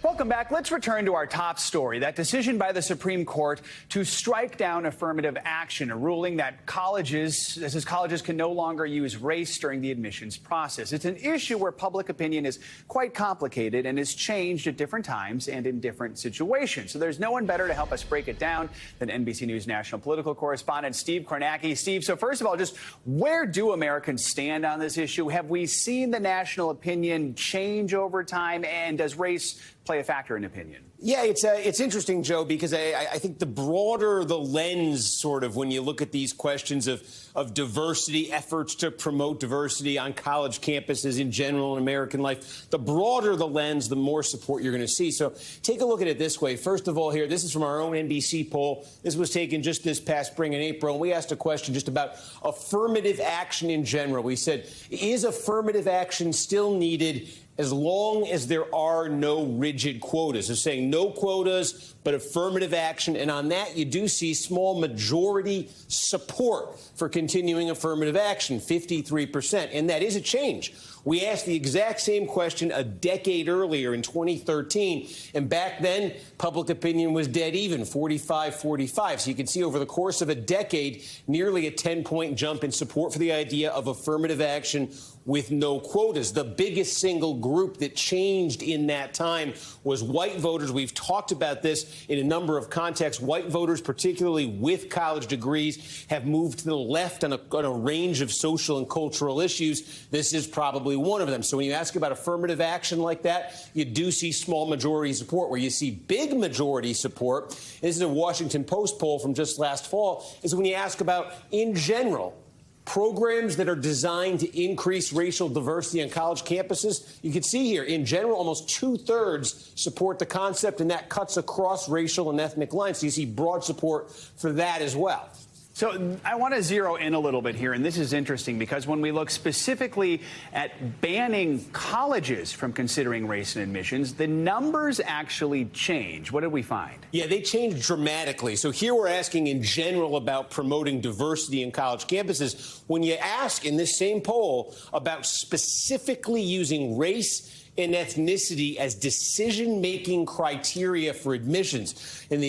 Welcome back. Let's return to our top story, that decision by the Supreme Court to strike down affirmative action, a ruling that colleges can no longer use race during the admissions process. It's an issue where public opinion is quite complicated and has changed at different times and in different situations. So there's no one better to help us break it down than NBC News national political correspondent Steve Kornacki. Steve, so first of all, just where do Americans stand on this issue? Have we seen the national opinion change over time, and does race play a factor in opinion? Yeah, it's interesting, Joe, because I think the broader the lens, sort of, when you look at these questions of diversity, efforts to promote diversity on college campuses in general in American life, the broader the lens, the more support you're going to see. So take a look at it this way. First of all, here, this is from our own NBC poll. This was taken just this past spring in April, and we asked a question just about affirmative action in general. We said, is affirmative action still needed as long as there are no rigid quotas? They're saying no quotas, but affirmative action. And on that, you do see small majority support for continuing affirmative action, 53%. And that is a change. We asked the exact same question a decade earlier in 2013, and back then, public opinion was dead even, 45-45. So you can see over the course of a decade, nearly a 10-point jump in support for the idea of affirmative action with no quotas. The biggest single group that changed in that time was white voters. We've talked about this in a number of contexts. White voters, particularly with college degrees, have moved to the left on a range of social and cultural issues. This is probably one of them. So when you ask about affirmative action like that, you do see small majority support. Where you see big majority support, this is a Washington Post poll from just last fall, is when you ask about, in general, programs that are designed to increase racial diversity on college campuses. You can see here, in general, almost 2/3 support the concept, and that cuts across racial and ethnic lines. So you see broad support for that as well. So I want to zero in a little bit here, and this is interesting because when we look specifically at banning colleges from considering race in admissions, the numbers actually change. What did we find? Yeah, they changed dramatically. So here we're asking in general about promoting diversity in college campuses. When you ask in this same poll about specifically using race and ethnicity as decision-making criteria for admissions.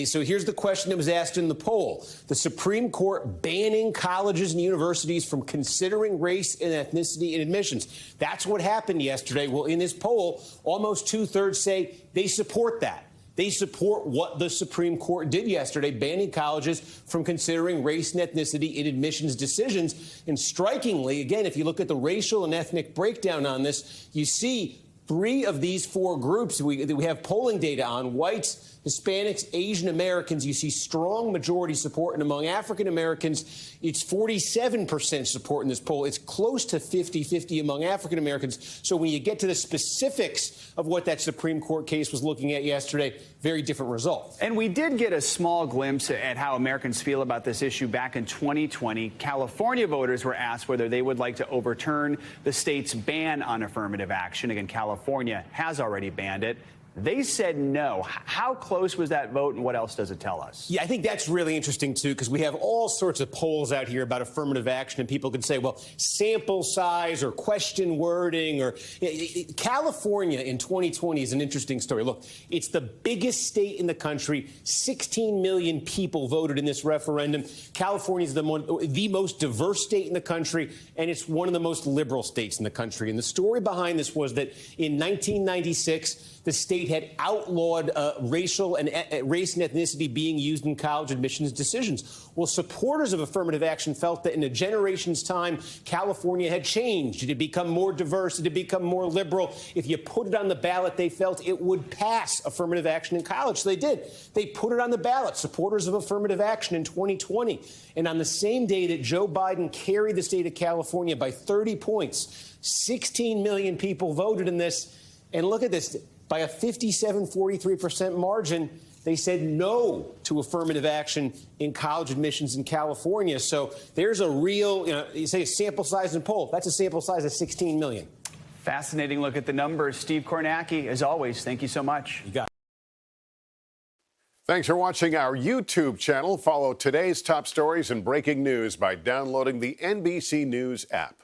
So here's the question that was asked in the poll. The Supreme Court banning colleges and universities from considering race and ethnicity in admissions. That's what happened yesterday. Well, in this poll, almost 2/3 say they support that. They support what the Supreme Court did yesterday, banning colleges from considering race and ethnicity in admissions decisions. And strikingly, again, if you look at the racial and ethnic breakdown on this, you see 3 of these 4 groups we have polling data on: whites, Hispanics, Asian Americans. You see strong majority support, and among African Americans, it's 47% support in this poll. It's close to 50-50 among African Americans. So when you get to the specifics of what that Supreme Court case was looking at yesterday, very different result. And we did get a small glimpse at how Americans feel about this issue back in 2020. California voters were asked whether they would like to overturn the state's ban on affirmative action. Again, California has already banned it. They said no. How close was that vote, and what else does it tell us? Yeah, I think that's really interesting, too, because we have all sorts of polls out here about affirmative action, and people can say, well, sample size or question wording. Or California in 2020 is an interesting story. Look, it's the biggest state in the country. 16 million people voted in this referendum. California is the most diverse state in the country, and it's one of the most liberal states in the country. And the story behind this was that in 1996, the state had outlawed race and ethnicity being used in college admissions decisions. Well, supporters of affirmative action felt that in a generation's time, California had changed. It had become more diverse. It had become more liberal. If you put it on the ballot, they felt it would pass affirmative action in college. So they did. They put it on the ballot, supporters of affirmative action in 2020. And on the same day that Joe Biden carried the state of California by 30 points, 16 million people voted in this. And look at this. By a 57-43% margin, they said no to affirmative action in college admissions in California. So there's a real, you say a sample size in poll. That's a sample size of 16 million. Fascinating look at the numbers. Steve Kornacki, as always, thank you so much. You got it. Thanks for watching our YouTube channel. Follow today's top stories and breaking news by downloading the NBC News app.